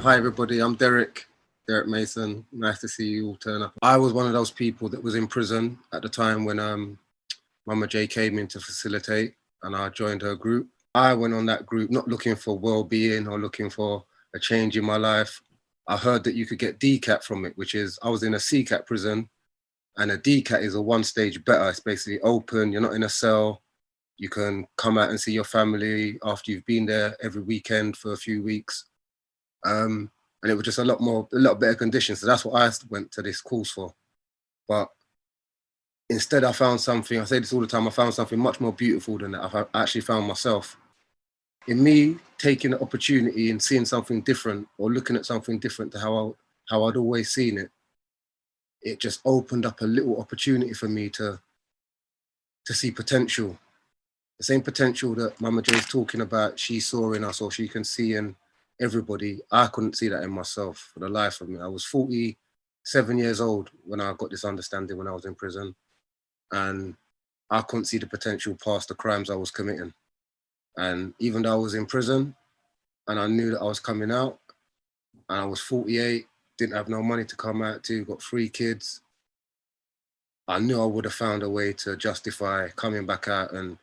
Hi everybody, I'm Derrick Mason. Nice to see you all turn up. I was one of those people that was in prison at the time when Mama J came in to facilitate and I joined her group. I went on that group not looking for well-being or looking for a change in my life. I heard that you could get DCAT from it, which is, I was in a CCAT prison, and a DCAT is a one stage better. It's basically open, you're not in a cell. You can come out and see your family after you've been there every weekend for a few weeks. And it was just a lot better conditions. So that's what I went to this course for. But instead I found something, I say this all the time, I found something much more beautiful than that. I've actually found myself. In me taking the opportunity and seeing something different or looking at something different to how I'd always seen it, it just opened up a little opportunity for me to see potential. The same potential that Mama J's talking about, she saw in us, or she can see in everybody. I couldn't see that in myself for the life of me. I was 47 years old when I got this understanding when I was in prison, and I couldn't see the potential past the crimes I was committing. And even though I was in prison and I knew that I was coming out, and I was 48, didn't have no money to come out to, got 3 kids, I knew I would have found a way to justify coming back out and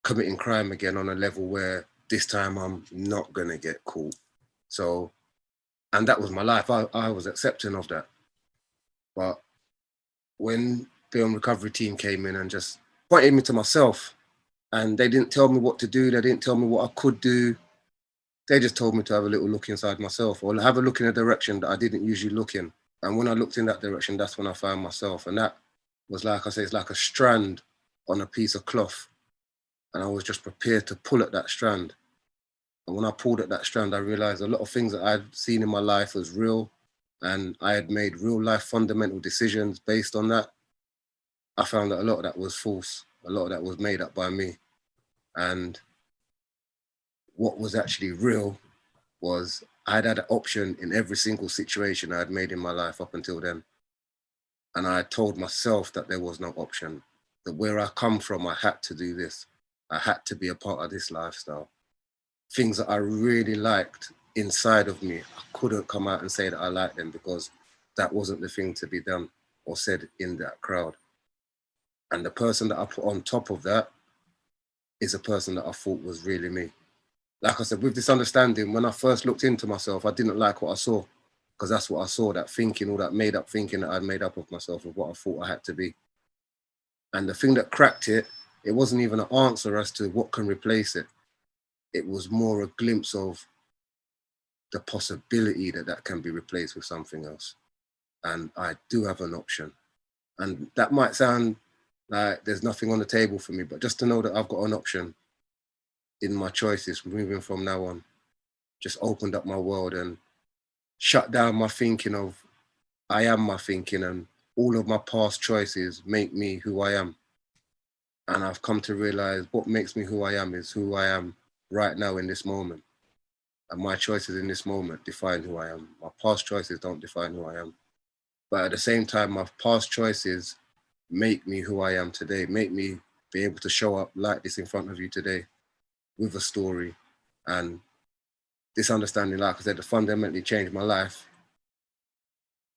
committing crime again on a level where this time I'm not gonna get caught. So, and that was my life. I was accepting of that. But when the recovery team came in and just pointed me to myself, and they didn't tell me what to do, they didn't tell me what I could do. They just told me to have a little look inside myself, or have a look in a direction that I didn't usually look in. And when I looked in that direction, that's when I found myself. And that was, like I say, it's like a strand on a piece of cloth. And I was just prepared to pull at that strand. And when I pulled at that strand, I realized a lot of things that I'd seen in my life was real, and I had made real life fundamental decisions based on that. I found that a lot of that was false. A lot of that was made up by me. And what was actually real was I'd had an option in every single situation I had made in my life up until then. And I told myself that there was no option, that where I come from, I had to do this. I had to be a part of this lifestyle. Things that I really liked inside of me, I couldn't come out and say that I liked them because that wasn't the thing to be done or said in that crowd. And the person that I put on top of that is a person that I thought was really me. Like I said, with this understanding, when I first looked into myself, I didn't like what I saw, because that's what I saw, that thinking, all that made up thinking that I'd made up of myself, of what I thought I had to be. And the thing that cracked it, it wasn't even an answer as to what can replace it. It was more a glimpse of the possibility that that can be replaced with something else. And I do have an option. And that might sound like there's nothing on the table for me, but just to know that I've got an option in my choices moving from now on just opened up my world and shut down my thinking of I am my thinking, and all of my past choices make me who I am. And I've come to realize what makes me who I am is who I am right now in this moment. And my choices in this moment define who I am. My past choices don't define who I am. But at the same time, my past choices make me who I am today, make me be able to show up like this in front of you today with a story. And this understanding, like I said, fundamentally changed my life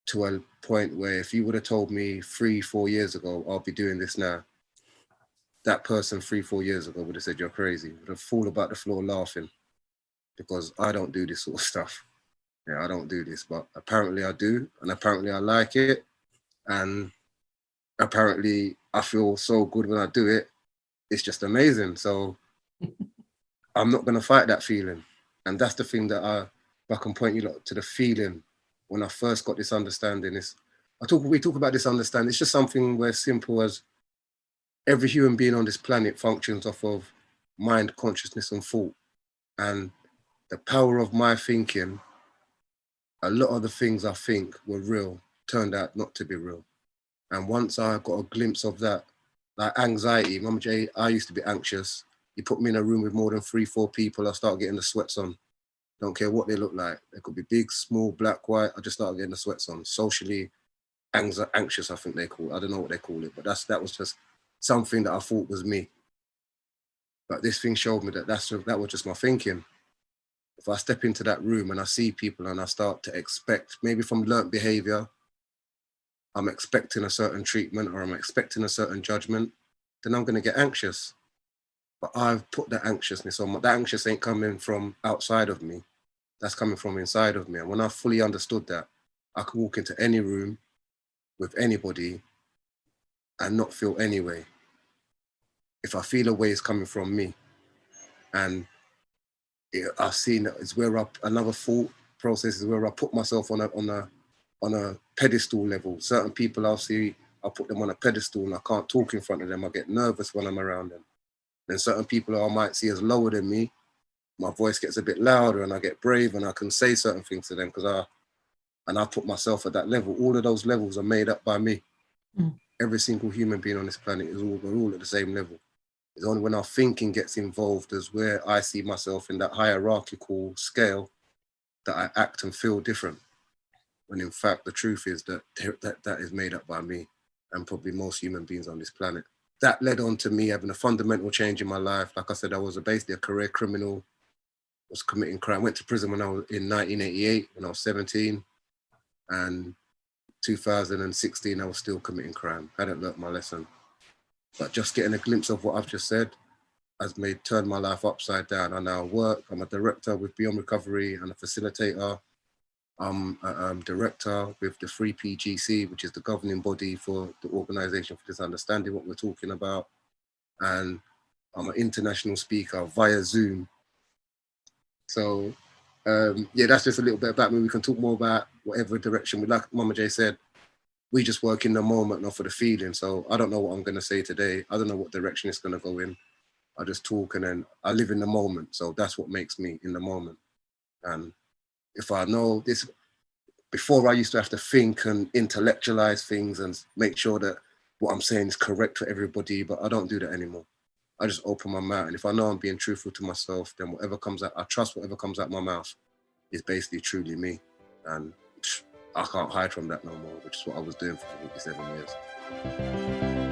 to a point where if you would have told me 3-4 years ago, I'll be doing this now, that person 3-4 years ago would have said, you're crazy, would have fallen about the floor laughing, because I don't do this sort of stuff. Yeah, I don't do this, but apparently I do. And apparently I like it. And apparently I feel so good when I do it. It's just amazing. So I'm not going to fight that feeling. And that's the thing that if I can point you to the feeling when I first got this understanding. We talk about this understanding. It's just something where simple as every human being on this planet functions off of mind, consciousness, and thought. And the power of my thinking, a lot of the things I think were real turned out not to be real. And once I got a glimpse of that, like anxiety, Mama J, I used to be anxious. You put me in a room with more than 3-4 people, I start getting the sweats on. Don't care what they look like. They could be big, small, black, white. I just started getting the sweats on. Socially anxious, I think they call it. I don't know what they call it, but that was just something that I thought was me. But this thing showed me that that was just my thinking. If I step into that room and I see people and I start to expect, maybe from learnt behavior, I'm expecting a certain treatment or I'm expecting a certain judgment, then I'm going to get anxious. But I've put that anxiousness on. That anxious ain't coming from outside of me. That's coming from inside of me. And when I fully understood that, I could walk into any room with anybody and not feel any way. If I feel a way, it's coming from me. And I've seen that it's where another thought process is where I put myself on a pedestal level. Certain people I'll see, I'll put them on a pedestal and I can't talk in front of them. I get nervous when I'm around them. Then certain people I might see as lower than me, my voice gets a bit louder and I get brave and I can say certain things to them because I put myself at that level. All of those levels are made up by me. Mm. Every single human being on this planet we're all at the same level. It's only when our thinking gets involved as where I see myself in that hierarchical scale that I act and feel different. When in fact, the truth is that that is made up by me and probably most human beings on this planet. That led on to me having a fundamental change in my life. Like I said, I was basically a career criminal, was committing crime. Went to prison when I was in 1988, when I was 17. And 2016, I was still committing crime. Hadn't learnt my lesson. But just getting a glimpse of what I've just said has turned my life upside down. I now work. I'm a director with Beyond Recovery and a facilitator. I'm a director with the 3PGC, which is the governing body for the Organisation for This Understanding, what we're talking about. And I'm an international speaker via Zoom. So yeah, that's just a little bit about me. We can talk more about whatever direction we like. Mama J said, we just work in the moment, not for the feeling. So I don't know what I'm going to say today. I don't know what direction it's going to go in. I just talk and then I live in the moment. So that's what makes me in the moment. And if I know this, before I used to have to think and intellectualize things and make sure that what I'm saying is correct for everybody, but I don't do that anymore. I just open my mouth. And if I know I'm being truthful to myself, then whatever comes out, I trust whatever comes out my mouth is basically truly me. And I can't hide from that no more, which is what I was doing for 47 years.